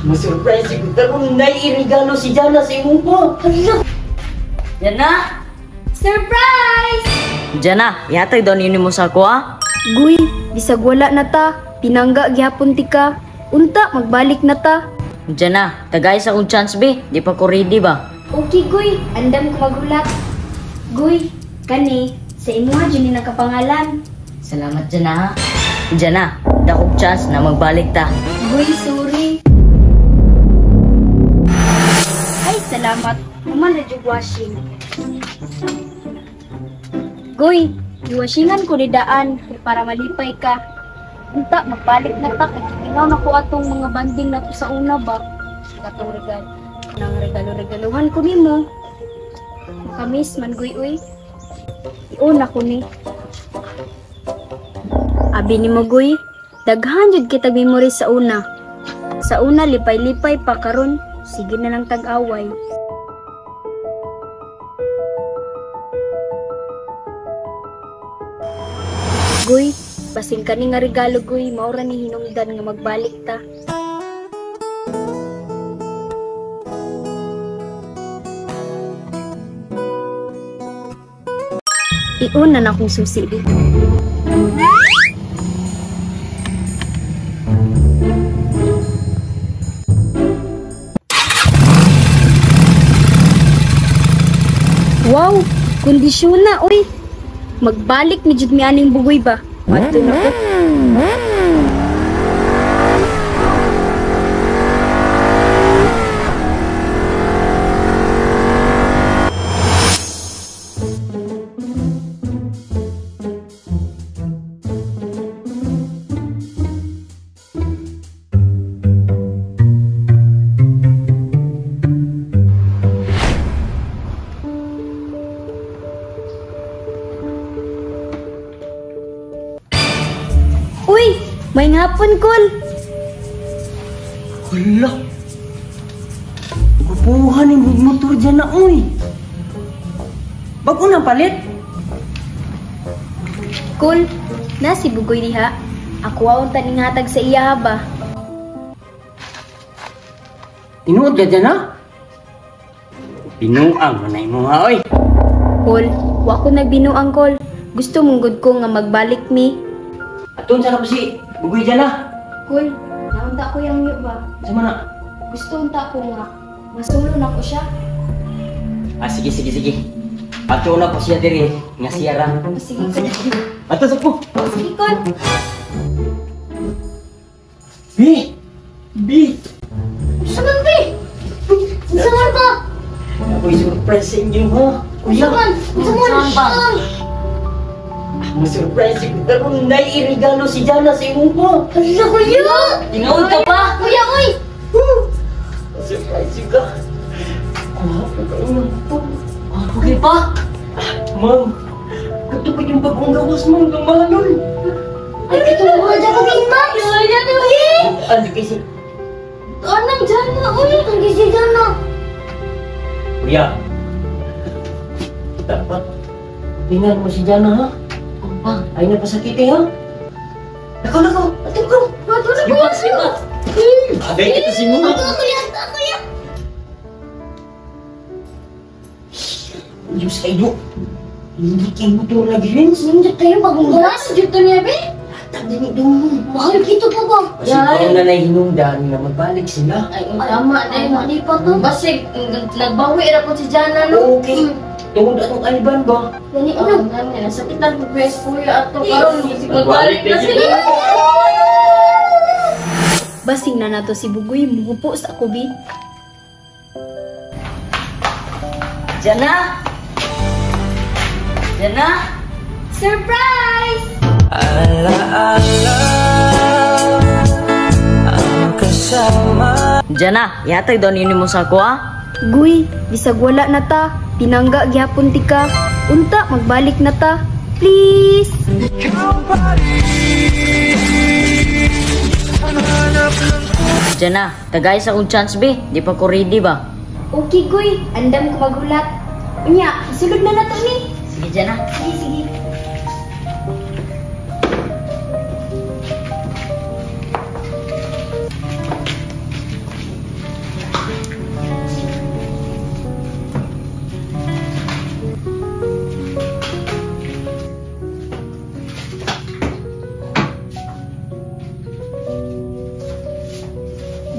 Masurprise ko karon na irigalo si Jana sa imong pa. Hala. Jana! Surprise! Jana, yatay daw nini mo sa ako ha? Guy, bisag wala na ta. Pinangga gyapon ti ka. Unta, magbalik na ta. Jana, tagay sa akong chance be. Di pa ko ready ba? Okay, Guy. Andam ko magulat. Guy, kani, sa imuha dyan ni nakapangalan. Salamat Jana ha. Jana, dakong chance na magbalik ta. Guy, sorry. Ay, salamat. Human na yung washing. Guy, iwashingan ko ni daan para malipay ka. Unta, magbalik na ta. Kinaw na ko atong mga banding na to sa una ba? Katong regalo. Nang regalo-regaluhan ko ni mo. Makamis man, Guy, uy. Iuna ko ni. Abi ni mo, Guy. Daghan jud kita memory sa una. Sa una, lipay-lipay pa karon. Sige na lang tag-away. Guy, basing ka ni nga regalo, Guy. Maura ni hinungdan nga magbalik ta. Iuna na akong susi. Wow, kondisyon na, uy. Magbalik ni jud mi aning bugoy ba? Madto na ko. Uy, may ngapon, Kol. Hala. Gupuhan yung motor dyan na, uy. Bago na palit. Kol, na si Bugoy diha. Ako awon taning hatag sa iya ba? Tinuod ka dyan, ha? Pinuang manay mo, ha, oy. Kol, wa ko nagbinuang, Kol. Gusto mong good ko nga magbalik mi. Atun sana ko si Bugoy dyan, ha? Kol, naunta ko yung yun ba? Sama na. Gusto unta ko nga. Masulo na ko siya. Ah, sige. Ato na ko siya diri. Nga siya ra. Sige, Kol. Ato sa po. Sige, Kol. Bi! Saman, Bi? Saman ka? Ako'y surprise sa inyo, ha? Kuya! Saman! Masurprise ko karon na irigalo si Jana sa imong pa. Hala, Kuya! Tinawag ka pa? Kuya, uy! Masurprise ka. Kuha ka inyong po. Okay pa? Ma'am, katupad yung bagong gawas mong gamanon. Ay, ito na mga dyan kami, Max! Ay, yan, uy! Ano kasi? Anong dyan na, uy! Ang gisi dyan na! Kuya, dapat tingnan mo si Jana, ha? Ay napasakiti, ha? Nako! Atin ko! Sipas! Agay kita si Muna! Ako yan! Diyos kayo! Hindi kayo motor lagi rin. Sinjot tayo bagong gawas. Sinjot to niya, be? Tagdini doon. Mahal kito pa ba? Kasi parang na nahinungdan na magbalik sila. Ay, tama na yun. Hindi pa to. Basig, nagbawi na po si Jana, no? Okay. Tungod atong alban ba? Gani, ano? Nasakit na po best kuya ato. Karoon, magbalik na sila. Basing na nato si Bugoy. Mugupo sa kubi. Jana! Surprise! Alaala ang kasama. Jana, yatay daw nini mo sa ako, ha? Guy, bisag wala na ta. Pinangga gyapon ti ka. Unta, magbalik na ta. Please! Jana, tagay sa akong chance, be. Di pa ko ready ba? Okay, Guy. Andam ko magulat. Unya, isulod na nato ni. Sige, Jana. Sige.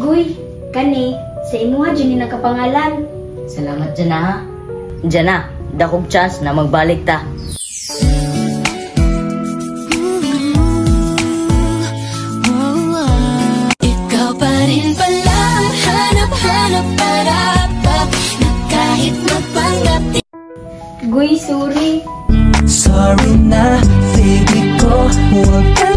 Guy, kani, sa imuha dyan ni nakapangalan. Salamat dyan ha. Dyan na, dakog chance na magbalik ta. Ikaw pa rin pala ang hanap-hanap para pa na kahit magpanggap di Guy, sorry. Sorry na, baby ko, huwag ka